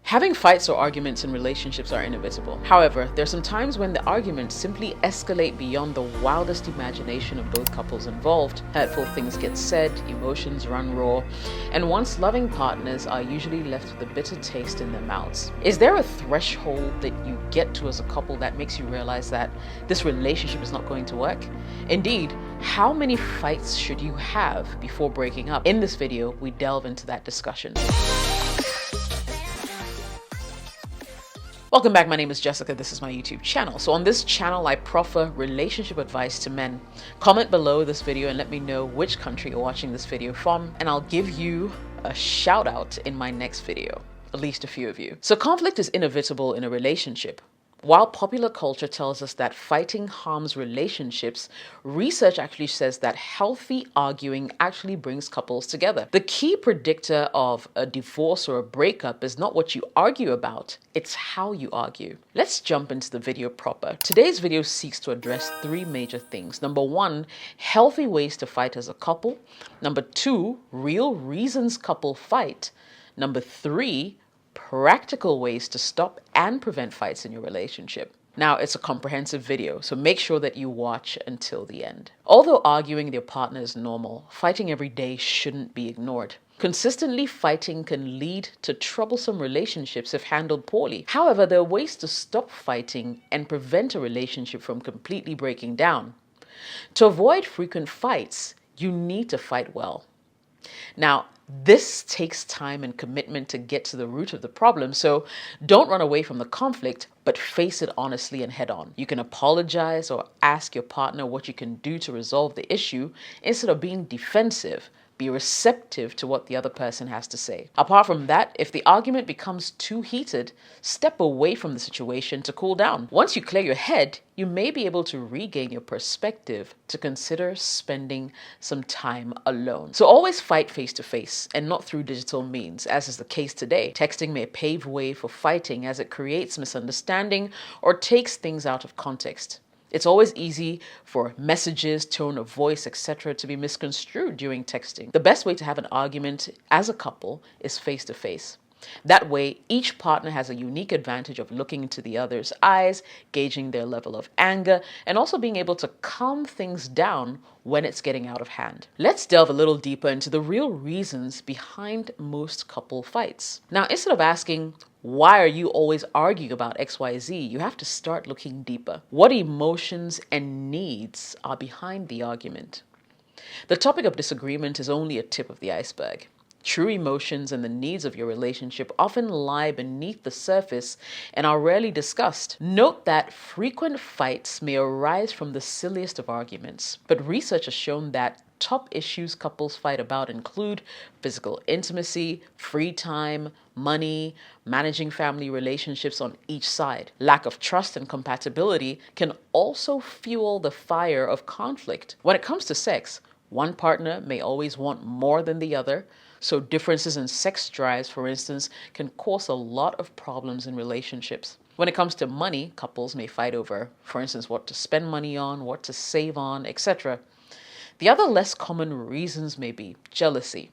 Having fights or arguments in relationships are inevitable. However, there are some times when the arguments simply escalate beyond the wildest imagination of both couples involved. Hurtful things get said, emotions run raw, and once loving partners are usually left with a bitter taste in their mouths. Is there a threshold that you get to as a couple that makes you realize that this relationship is not going to work? Indeed, how many fights should you have before breaking up? In this video, we delve into that discussion. Welcome back, my name is Jessica, this is my YouTube channel. So on this channel, I proffer relationship advice to men. Comment below this video and let me know which country you're watching this video from, and I'll give you a shout out in my next video, at least a few of you. So conflict is inevitable in a relationship. While popular culture tells us that fighting harms relationships, research actually says that healthy arguing actually brings couples together. The key predictor of a divorce or a breakup is not what you argue about, it's how you argue. Let's jump into the video proper. Today's video seeks to address three major things. Number one, healthy ways to fight as a couple. Number two, real reasons couples fight. Number three, practical ways to stop and prevent fights in your relationship. Now, it's a comprehensive video, so make sure that you watch until the end. Although arguing with your partner is normal, fighting every day shouldn't be ignored. Consistently fighting can lead to troublesome relationships if handled poorly. However, there are ways to stop fighting and prevent a relationship from completely breaking down. To avoid frequent fights, you need to fight well. Now, this takes time and commitment to get to the root of the problem, so don't run away from the conflict, but face it honestly and head on. You can apologize or ask your partner what you can do to resolve the issue instead of being defensive. Be receptive to what the other person has to say. Apart from that, if the argument becomes too heated, step away from the situation to cool down. Once you clear your head, you may be able to regain your perspective to consider spending some time alone. So always fight face to face and not through digital means, as is the case today. Texting may pave way for fighting as it creates misunderstanding or takes things out of context. It's always easy for messages, tone of voice, etc. to be misconstrued during texting. The best way to have an argument as a couple is face to face. That way, each partner has a unique advantage of looking into the other's eyes, gauging their level of anger, and also being able to calm things down when it's getting out of hand. Let's delve a little deeper into the real reasons behind most couple fights. Now, instead of asking, why are you always arguing about XYZ? You have to start looking deeper. What emotions and needs are behind the argument? The topic of disagreement is only a tip of the iceberg. True emotions and the needs of your relationship often lie beneath the surface and are rarely discussed. Note that frequent fights may arise from the silliest of arguments, but research has shown that top issues couples fight about include physical intimacy, free time, money, managing family relationships on each side. Lack of trust and compatibility can also fuel the fire of conflict. When it comes to sex, one partner may always want more than the other, so differences in sex drives, for instance, can cause a lot of problems in relationships. When it comes to money, couples may fight over, for instance, what to spend money on, what to save on, etc. The other less common reasons may be jealousy,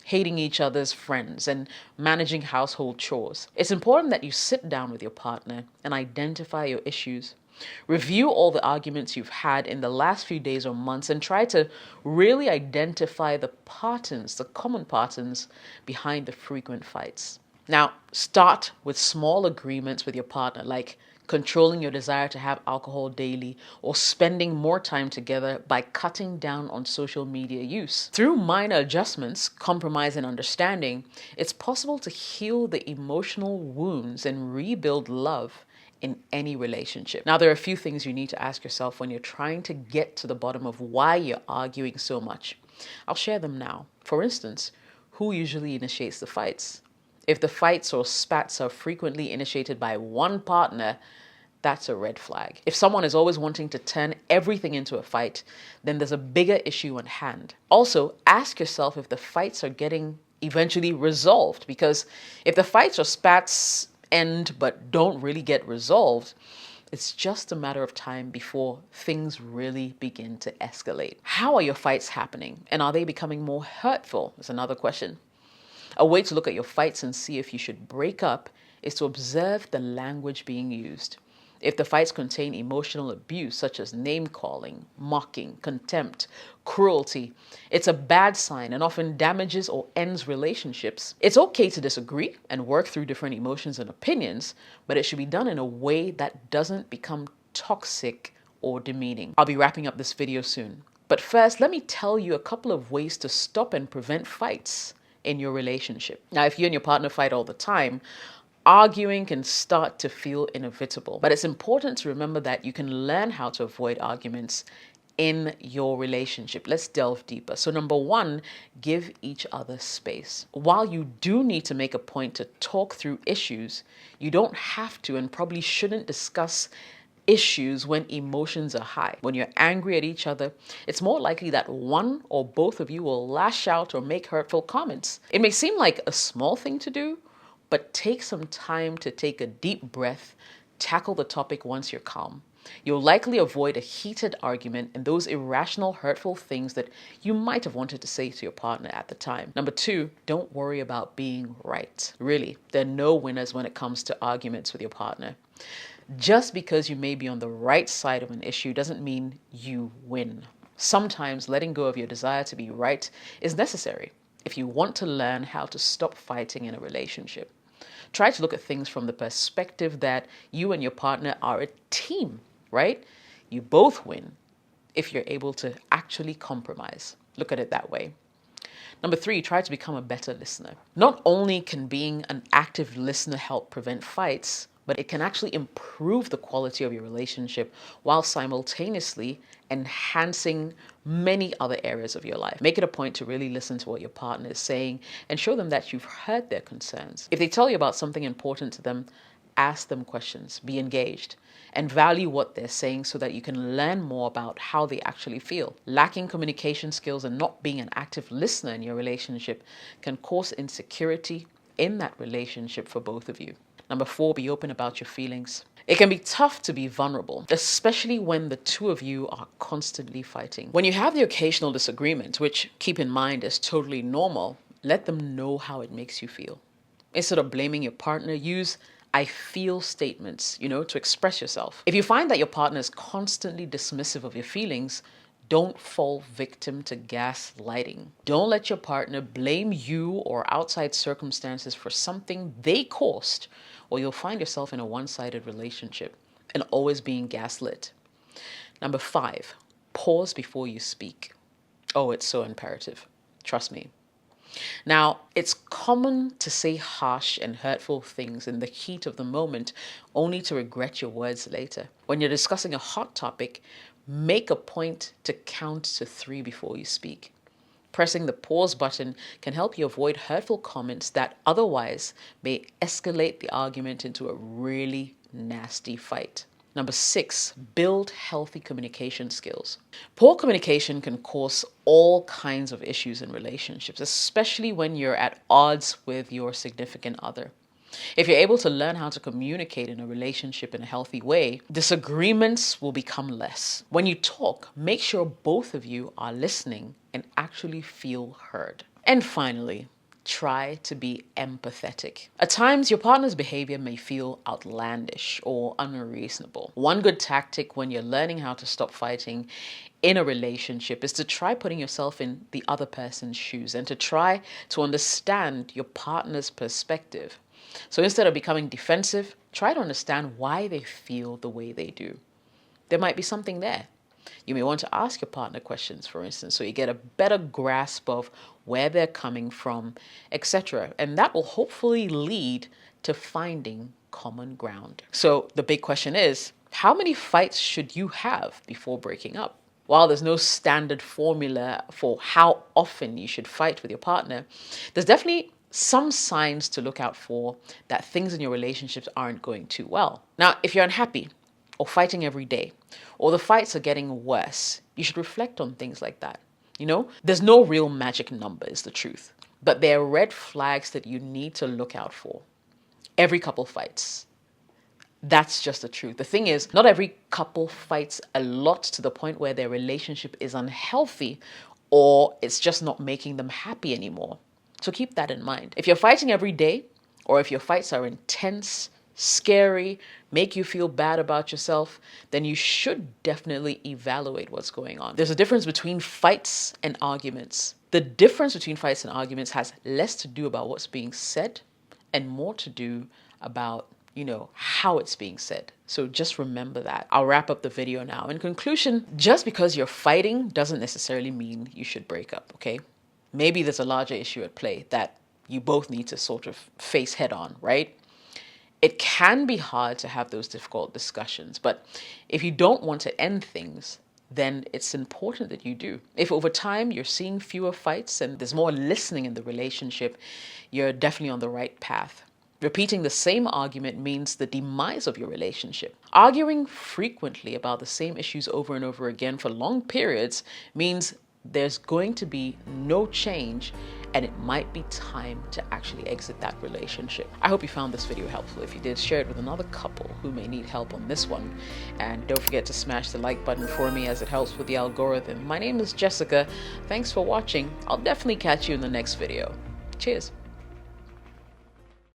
hating each other's friends, and managing household chores. It's important that you sit down with your partner and identify your issues. Review all the arguments you've had in the last few days or months and try to really identify the patterns, the common patterns behind the frequent fights. Now, start with small agreements with your partner, like controlling your desire to have alcohol daily or spending more time together by cutting down on social media use. Through minor adjustments, compromise, and understanding, it's possible to heal the emotional wounds and rebuild love in any relationship. Now, there are a few things you need to ask yourself when you're trying to get to the bottom of why you're arguing so much. I'll share them now. For instance, who usually initiates the fights? If the fights or spats are frequently initiated by one partner, that's a red flag. If someone is always wanting to turn everything into a fight, then there's a bigger issue on hand. Also, ask yourself if the fights are getting eventually resolved, because if the fights or spats end but don't really get resolved, it's just a matter of time before things really begin to escalate. How are your fights happening? And are they becoming more hurtful? Is another question. A way to look at your fights and see if you should break up is to observe the language being used. If the fights contain emotional abuse, such as name-calling, mocking, contempt, cruelty, it's a bad sign and often damages or ends relationships. It's okay to disagree and work through different emotions and opinions, but it should be done in a way that doesn't become toxic or demeaning. I'll be wrapping up this video soon. But first, let me tell you a couple of ways to stop and prevent fights in your relationship. Now, if you and your partner fight all the time, arguing can start to feel inevitable, but it's important to remember that you can learn how to avoid arguments in your relationship. Let's delve deeper. So number one, give each other space. While you do need to make a point to talk through issues, you don't have to and probably shouldn't discuss issues when emotions are high. When you're angry at each other, it's more likely that one or both of you will lash out or make hurtful comments. It may seem like a small thing to do, but take some time to take a deep breath, tackle the topic once you're calm. You'll likely avoid a heated argument and those irrational, hurtful things that you might have wanted to say to your partner at the time. Number two, don't worry about being right. Really, there are no winners when it comes to arguments with your partner. Just because you may be on the right side of an issue doesn't mean you win. Sometimes letting go of your desire to be right is necessary if you want to learn how to stop fighting in a relationship. Try to look at things from the perspective that you and your partner are a team, right? You both win if you're able to actually compromise. Look at it that way. Number three, try to become a better listener. Not only can being an active listener help prevent fights, but it can actually improve the quality of your relationship while simultaneously enhancing many other areas of your life. Make it a point to really listen to what your partner is saying and show them that you've heard their concerns. If they tell you about something important to them, ask them questions, be engaged, and value what they're saying so that you can learn more about how they actually feel. Lacking communication skills and not being an active listener in your relationship can cause insecurity in that relationship for both of you. Number four, be open about your feelings. It can be tough to be vulnerable, especially when the two of you are constantly fighting. When you have the occasional disagreement, which keep in mind is totally normal, let them know how it makes you feel. Instead of blaming your partner, use I feel statements, to express yourself. If you find that your partner is constantly dismissive of your feelings, don't fall victim to gaslighting. Don't let your partner blame you or outside circumstances for something they caused, or you'll find yourself in a one-sided relationship and always being gaslit. Number five, pause before you speak. Oh, it's so imperative. Trust me. Now, it's common to say harsh and hurtful things in the heat of the moment, only to regret your words later. When you're discussing a hot topic, make a point to count to 3 before you speak. Pressing the pause button can help you avoid hurtful comments that otherwise may escalate the argument into a really nasty fight. Number 6, build healthy communication skills. Poor communication can cause all kinds of issues in relationships, especially when you're at odds with your significant other. If you're able to learn how to communicate in a relationship in a healthy way, disagreements will become less. When you talk, make sure both of you are listening and actually feel heard. And finally, try to be empathetic. At times, your partner's behavior may feel outlandish or unreasonable. One good tactic when you're learning how to stop fighting in a relationship is to try putting yourself in the other person's shoes and to try to understand your partner's perspective. So instead of becoming defensive, try to understand why they feel the way they do. There might be something there. You may want to ask your partner questions, for instance, so you get a better grasp of where they're coming from, etc. And that will hopefully lead to finding common ground. So the big question is, how many fights should you have before breaking up? While there's no standard formula for how often you should fight with your partner, there's definitely some signs to look out for that things in your relationships aren't going too well. Now, if you're unhappy or fighting every day, or the fights are getting worse, you should reflect on things like that. There's no real magic number, is the truth. But there are red flags that you need to look out for. Every couple fights. That's just the truth. The thing is, not every couple fights a lot to the point where their relationship is unhealthy or it's just not making them happy anymore. So keep that in mind. If you're fighting every day, or if your fights are intense, scary, make you feel bad about yourself, then you should definitely evaluate what's going on. There's a difference between fights and arguments. The difference between fights and arguments has less to do about what's being said and more to do about, how it's being said. So just remember that. I'll wrap up the video now. In conclusion, just because you're fighting doesn't necessarily mean you should break up, okay? Maybe there's a larger issue at play that you both need to sort of face head on, right? It can be hard to have those difficult discussions, but if you don't want to end things, then it's important that you do. If over time you're seeing fewer fights and there's more listening in the relationship, you're definitely on the right path. Repeating the same argument means the demise of your relationship. Arguing frequently about the same issues over and over again for long periods means there's going to be no change, and it might be time to actually exit that relationship. I hope you found this video helpful. If you did, share it with another couple who may need help on this one. And don't forget to smash the like button for me, as it helps with the algorithm. My name is Jessica. Thanks for watching. I'll definitely catch you in the next video. Cheers.